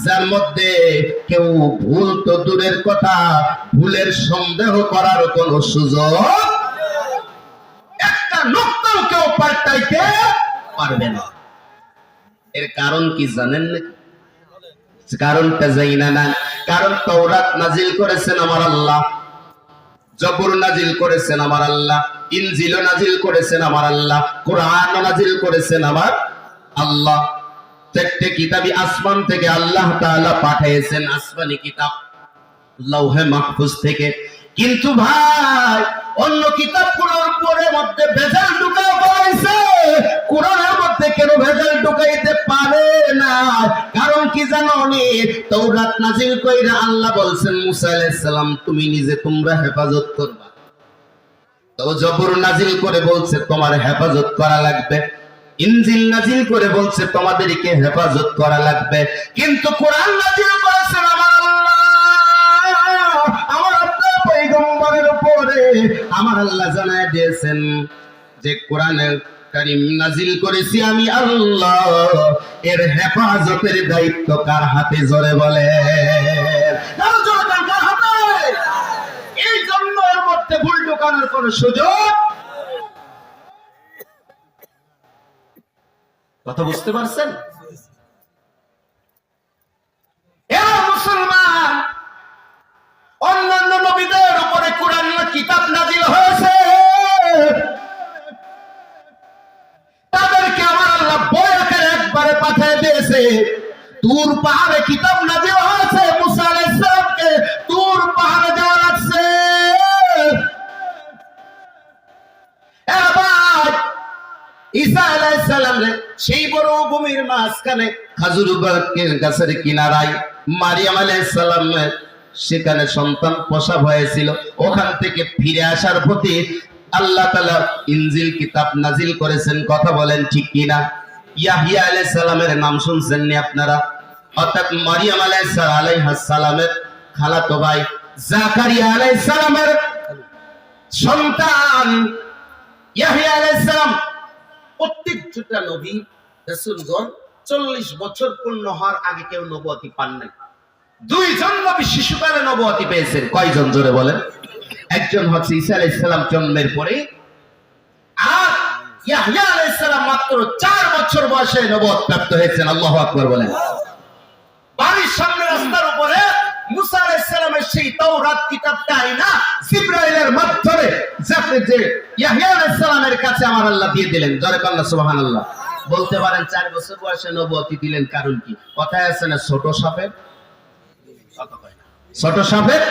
যার মধ্যে কেউ ভুল তো দূরের কথা, ভুলের সন্দেহ করার কোন সুযোগ একটা নোক্তাও কেউ পাল্টাইতে পারবে না। এর কারণ কি জানেন নাকি? কারণটা জানি না। কারণ তাওরাত নাজিল করেছেন আমার আল্লাহ, জবুর নাজিল করেছেন আমার আল্লাহ, ইনজিল নাজিল করেছেন আমার আল্লাহ, কোরআন নাজিল করেছেন আমার আল্লাহ। চারটি কিতাবই আসমান থেকে আল্লাহ তাআলা পাঠিয়েছেন, আসমানি কিতাব লৌহে মাহফুজ থেকে। কিন্তু ভাই অন্য কিতাবগুলোর পরে মধ্যে ভেজাল ঢুকাও হয়েছে, কোরআনের মধ্যে কেন ভেজাল ঢুকাইতে পারে না? কারণ কি জানো নি? তাওরাত নাজিল কইরা আল্লাহ বলছেন মুসা আলাইহিস সালাম তুমি নিজে তোমরা হেফাজত করবা। তো জবর নাজিল করে বলছে তোমার হেফাজত করা লাগবে, ইনজিল নাজিল করে বলছে তোমাদেরকে হেফাজত করা লাগবে। কিন্তু কোরআন নাজিল করেছেন আমার আল্লাহ, আমার আপনার পয়গম্বরের উপরে আমার আল্লাহ জানায় দিয়েছেন যে কোরআনের কারীম নাজিল করেছি আমি আল্লাহ, এর হেফাজতের দায়িত্ব কার হাতে? জোরে বলে কার হাতে? এই জন্য এর মধ্যে ভুল ঢোকানোর কোন সুযোগ। কথা বুঝতে পারছেন? মুসলমান, অন্যান্য নবীদের উপরে কোরআন কিতাব নাজিল হয়েছে, তাদেরকে আমার আল্লাহ বই আকারে একবারে পাঠিয়ে দিয়েছে। তুর পাহাড়ে কিতাব নাজিল হয়েছে, মুসা আলাইহিস সালামকে তুর পাহাড়ে যাওয়া লাগছে। এবার ঈসা আলাইহিস সালাম সেই বড় ভূমির মাঝখানে খাজুর গাছের কিনারায় মারিয়াম আলাইহিস সালাম সেখানে সন্তান প্রসব হয়েছিল। ওখান থেকে ফিরে আসার পথে আল্লাহ তাআলা ইনজিল কিতাব নাজিল করেছেন। কথা বলেন ঠিক কিনা? ইয়াহইয়া আলাইহিস সালামের নাম শুনছেন নি আপনারা? অর্থাৎ মারিয়াম আলাইহিস সালামের খালাতো ভাই জাকারিয়া আলাইহিস সালামের সন্তান ইয়াহইয়া আলাইহিস সালাম। প্রত্যেকটা নবী রাসূলগণ 40 বছর পূর্ণ হওয়ার আগে কেউ নবুয়তি পান নাই। দুইজন নবী শিশুকালে নবুয়তি পেয়েছেন। কয়জন? জোরে বলেন। একজন হচ্ছে ঈসা আলাইহিস সালাম জন্মের পরে, আর ইয়াহইয়া আলাইহিস সালাম মাত্র 4 বছর বয়সে নবুয়ত প্রাপ্ত হয়েছেন। আল্লাহু আকবার বলেন। বাড়ির সামনে রাস্তার উপরে মুসা আলাইহিস সালামের সেই তাওরাত কিতাবটা আইনা জিবরাইলের মাধ্যমে যে ইয়াহইয়া আলাইহিস সালামের কাছে আমার আল্লাহ দিয়ে দিলেন। জোরে বলেন সুবহানাল্লাহ। বলতে পারেন 4 বছর বয়সে নবুয়তি দিলেন, কারণ কি? কথায় আছে না ছোট সাপের ছোট সাপের।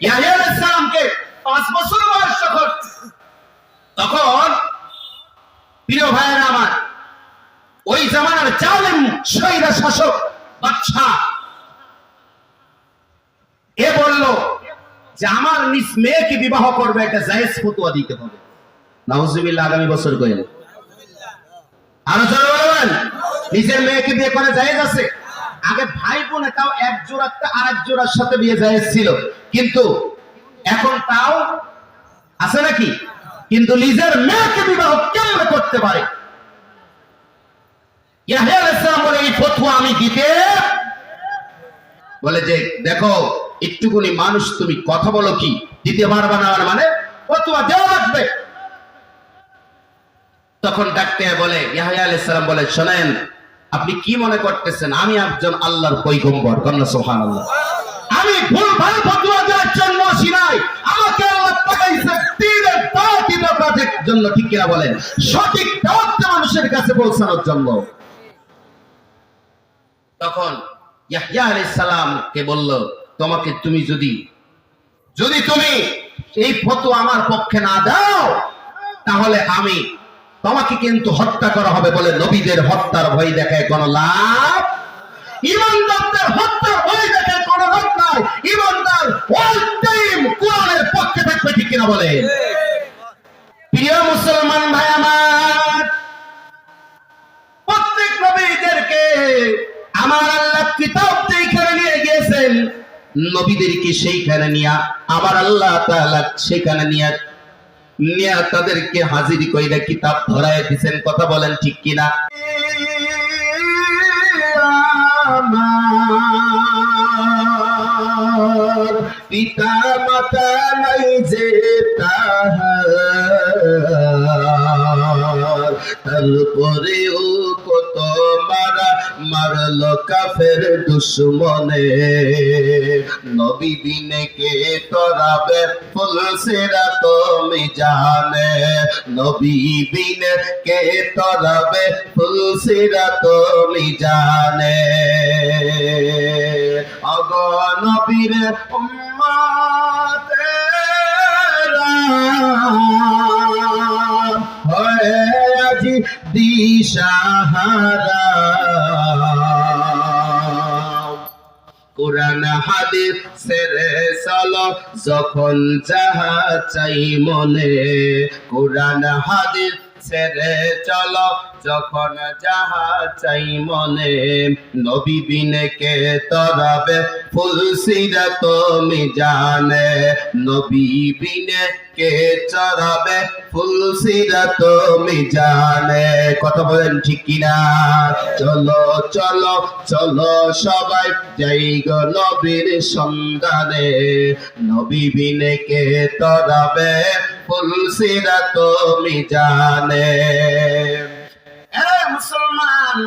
ইয়াহইয়া আলাইহিস সালামকে 5 বছর বয়স তখন প্রিয় ভাইয়েরা আমার, ওই জামানার জালেম স্বৈরা শাসক বাদশা এ বলল যে আমার নিজ মেয়েকে বিবাহ করবে, এটা জায়েজ ফতোয়া দিতে হবে। নাউজুবিল্লাহ। আগামী বছর কইলেন আরো জোরে বলবেন, নিজের মেয়েকে বিয়ে করে জায়েজ আছে। আগে ভাই বোনে তাও এক জোড়াতে আরেক জোড়ার সাথে বিয়ে জায়েজ ছিল, কিন্তু এখন তাও আছে নাকি? কিন্তু নিজের মেয়েকে বিবাহ কেমনে করতে পারে? ইয়াহইয়া আলাইহিস সালাম বলে এই ফতোয়া আমি দিতে, বলে যে দেখো একটুকুনি মানুষ তুমি কথা বলো কি দিতে পারবে না, মানে ফতোয়া দেওয়া লাগবে। তখন ডাকতে বলে ইয়াহইয়া আলাইহিস সালাম বলে শুনেন, আপনি কি মনে করতেছেন আমি একজন আল্লাহর পয়গম্বর? কন্না সুবহানাল্লাহ। আমি ভুলভাল ফতোয়া দেওয়ার জন্য আসি নাই, আমাকে আল্লাহ পাঠাইছে দ্বীনের দাওয়াতি দেওয়ার জন্য। ঠিক কিনা বলেন? সঠিক দাওয়াত মানুষের কাছে পৌঁছানোর জন্য। তখন ইয়াহইয়া আলাইহিস সালামকে বলল তোমাকে তুমি যদি তুমি এই ফতোয়া আমার পক্ষে না দাও তাহলে আমি তোমাকে কিন্তু হত্যা করা হবে। বলে নবীদের হত্যার ভয় দেখায় কোনো লাভ, ঈমানদারদের হত্যার ভয় দেখায় কোনো লাভ নাই। ঈমানদার অল টাইম কোরআনের পক্ষে থাকবে। ঠিক কিনা বলে? প্রিয় মুসলমান ভাই আমার, প্রত্যেক নবীদেরকে আমার আল্লাহ কিতাব যেখানে নিয়ে গিয়েছেন, নবীদেরকে সেইখানে নিয়ে আমার আল্লাহ তাআলা সেখানে নিয়ে তাদেরকে হাজির কইরা কিতাব ধরায় দিয়েছেন। কথা বলেন ঠিক কিনা? আমার পিতা মাতা নাই যে তাহার তারপরেও কত মারা মারলো কাফের দুশ্মনে নবী বিনে কে তরাবে ফুলসিরা তুমি জানে নবী বিনে কে তরাবে ফুলসিরা তুমি জানে আগো নবীর উম্মতেরা হয়ে আজি দিশাহারা কোরআন হাদিস ছেড়ে চলো যখন যাহা চাই মনে কোরআন হাদিস ছেড়ে চলো যখন যাহা চাই মনে নবী বিনে কে তরাবে ফুলসিরা তুমি জানে নবী বিনে কে চড়াবে ফুলসিরা তুমি জানে কথা বলেন ঠিক কিনা চলো চলো চলো সবাই যাই গো নবীর সন্ধানে নবী বিনে কে তরাবে ফুলসিরা তুমি জানে মুসলমান